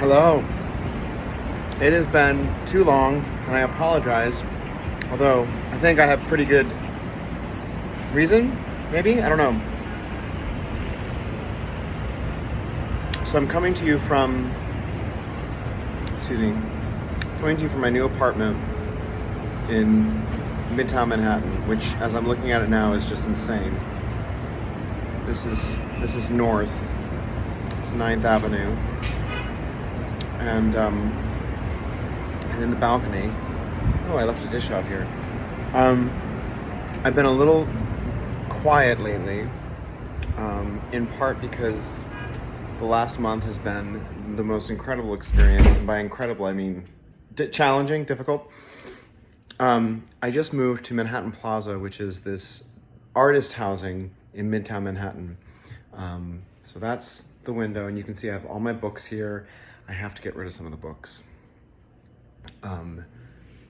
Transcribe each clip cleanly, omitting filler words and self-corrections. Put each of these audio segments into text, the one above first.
Hello. It has been too long, and I apologize. Although I think I have pretty good reason, maybe? I don't know. So I'm coming to you from, coming to you from my new apartment in Midtown Manhattan, which, as I'm looking at it now, is just insane. This is north. It's 9th Avenue. And in the balcony. Oh, I left a dish out here. I've been a little quiet lately, in part because the last month has been the most incredible experience, and by incredible I mean challenging, difficult. I just moved to Manhattan Plaza, which is this artist housing in Midtown Manhattan. So that's the window, and you can see I have all my books here. I have to get rid of some of the books.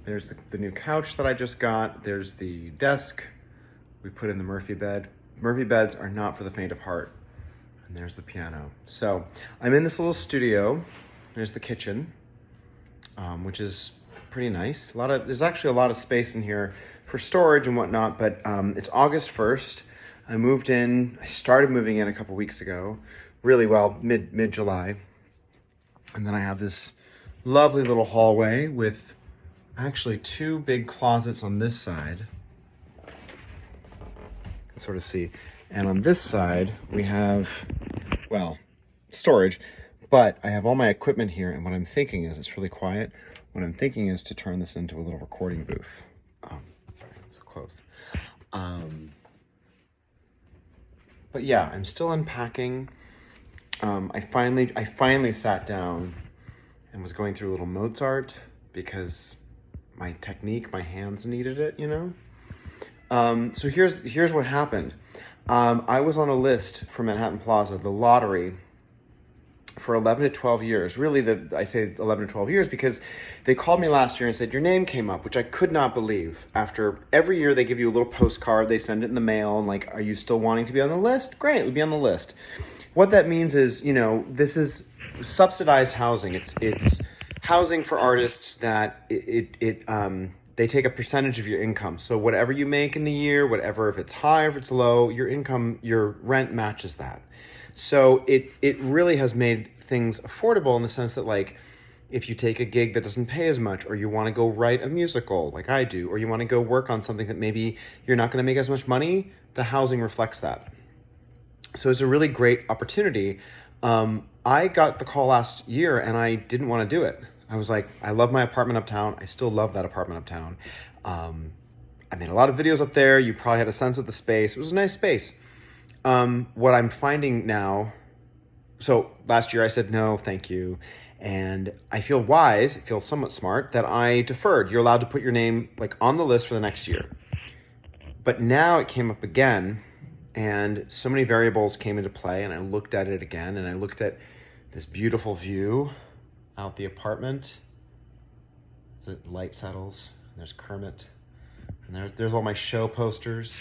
There's the new couch that I just got. There's the desk. We put in the Murphy bed. Murphy beds are not for the faint of heart. And there's the piano. So I'm in this little studio. There's the kitchen, which is pretty nice. There's actually a lot of space in here for storage and whatnot, but it's August 1st. I started moving in a couple weeks ago, really well, mid-July. And then I have this lovely little hallway with actually two big closets on this side. You can sort of see. And on this side, we have, well, storage. But I have all my equipment here, and what I'm thinking is, it's really quiet. What I'm thinking is to turn this into a little recording booth. Sorry, it's so close. But yeah, I'm still unpacking. I finally sat down and was going through a little Mozart because my hands needed it, you know? So here's what happened. I was on a list for Manhattan Plaza, the lottery, for 11 to 12 years. Really, I say 11 to 12 years because they called me last year and said, your name came up, which I could not believe. After every year, they give you a little postcard, they send it in the mail, and like, are you still wanting to be on the list? Great, we'd be on the list. What that means is, you know, this is subsidized housing. It's housing for artists that they take a percentage of your income. So whatever you make in the year, whatever, if it's high or if it's low, your income, your rent matches that. So it really has made things affordable in the sense that, like, if you take a gig that doesn't pay as much, or you want to go write a musical like I do, or you want to go work on something that maybe you're not going to make as much money, the housing reflects that. So it's a really great opportunity. I got the call last year and I didn't want to do it. I was like, I love my apartment uptown. I still love that apartment uptown. I made a lot of videos up there. You probably had a sense of the space. It was a nice space. What I'm finding now, so last year I said, no, thank you. And I feel wise, I feel somewhat smart that I deferred. You're allowed to put your name like on the list for the next year. But now it came up again. And so many variables came into play, and I looked at it again, and I looked at this beautiful view out the apartment. The light settles, and there's Kermit, and there's all my show posters.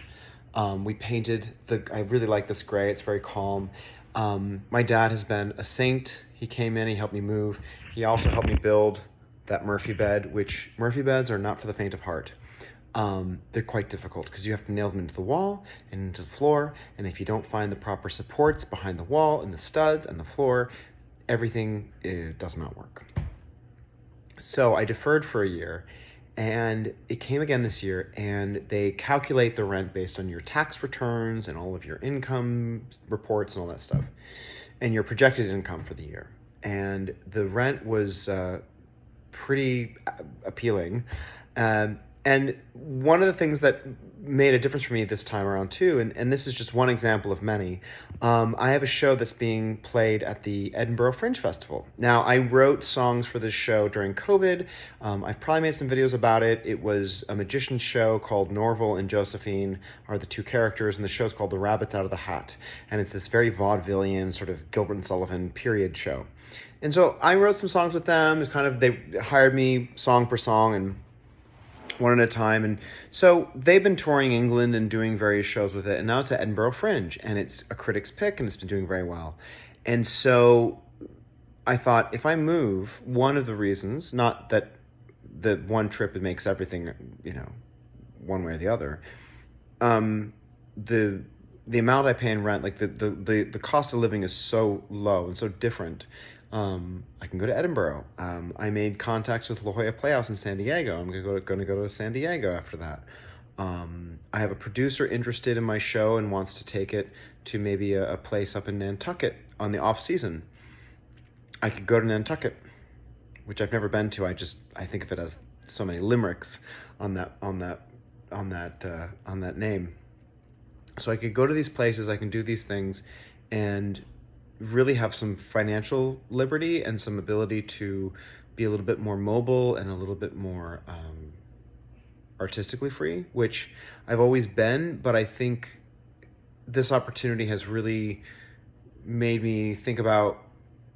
We painted I really like this gray, it's very calm. My dad has been a saint. He came in, he helped me move. He also helped me build that Murphy bed, which Murphy beds are not for the faint of heart. They're quite difficult because you have to nail them into the wall and into the floor, and if you don't find the proper supports behind the wall and the studs and the floor, everything does not work. So I deferred for a year, and it came again this year, and they calculate the rent based on your tax returns and all of your income reports and all that stuff, and your projected income for the year. And the rent was pretty appealing. And one of the things that made a difference for me this time around too, and this is just one example of many, I have a show that's being played at the Edinburgh Fringe Festival. Now, I wrote songs for this show during COVID. I've probably made some videos about it. It was a magician's show called Norval and Josephine are the two characters, and the show's called The Rabbits Out of the Hat. And it's this very vaudevillian sort of Gilbert and Sullivan period show. And so I wrote some songs with them. It's kind of, they hired me song per song, and one at a time. And so they've been touring England and doing various shows with it. And now it's at Edinburgh Fringe, and it's a critic's pick, and it's been doing very well. And so I thought if I move, one of the reasons, not that the one trip it makes everything, you know, one way or the other, um, the the amount I pay in rent, like the cost of living is so low and so different. I can go to Edinburgh. I made contacts with La Jolla Playhouse in San Diego. I'm gonna go to San Diego after that. I have a producer interested in my show and wants to take it to maybe a place up in Nantucket on the off season. I could go to Nantucket, which I've never been to. I think of it as so many limericks on that name. So I could go to these places, I can do these things, and really have some financial liberty and some ability to be a little bit more mobile and a little bit more artistically free, which I've always been, but I think this opportunity has really made me think about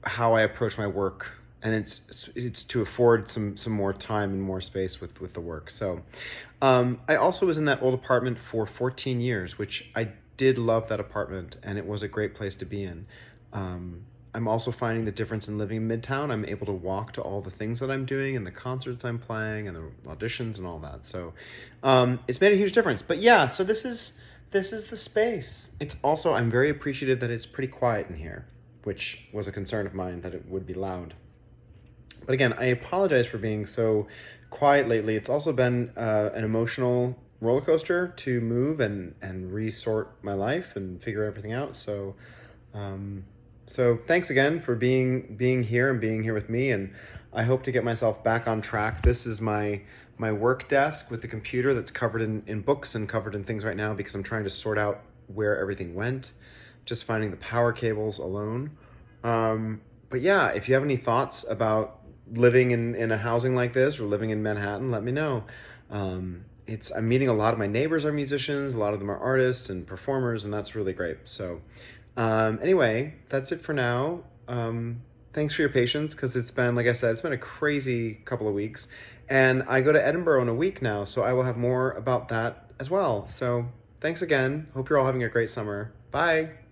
how I approach my work, and it's to afford some more time and more space with the work. So I also was in that old apartment for 14 years, which I did love that apartment, and it was a great place to be in. I'm also finding the difference in living in Midtown. I'm able to walk to all the things that I'm doing and the concerts I'm playing and the auditions and all that. So it's made a huge difference. But yeah, so this is the space. It's also, I'm very appreciative that it's pretty quiet in here, which was a concern of mine that it would be loud. But again, I apologize for being so quiet lately. It's also been an emotional roller coaster to move and resort my life and figure everything out. So so thanks again for being here and being here with me, and I hope to get myself back on track. This is my work desk with the computer that's covered in books and covered in things right now because I'm trying to sort out where everything went, just finding the power cables alone. But yeah, if you have any thoughts about living in a housing like this or living in Manhattan, let me know. I'm meeting a lot of my neighbors are musicians, a lot of them are artists and performers, and that's really great. So anyway, that's it for now. Thanks for your patience, because it's been, like I said, it's been a crazy couple of weeks. And I go to Edinburgh in a week now, so I will have more about that as well. So thanks again. Hope you're all having a great summer. Bye.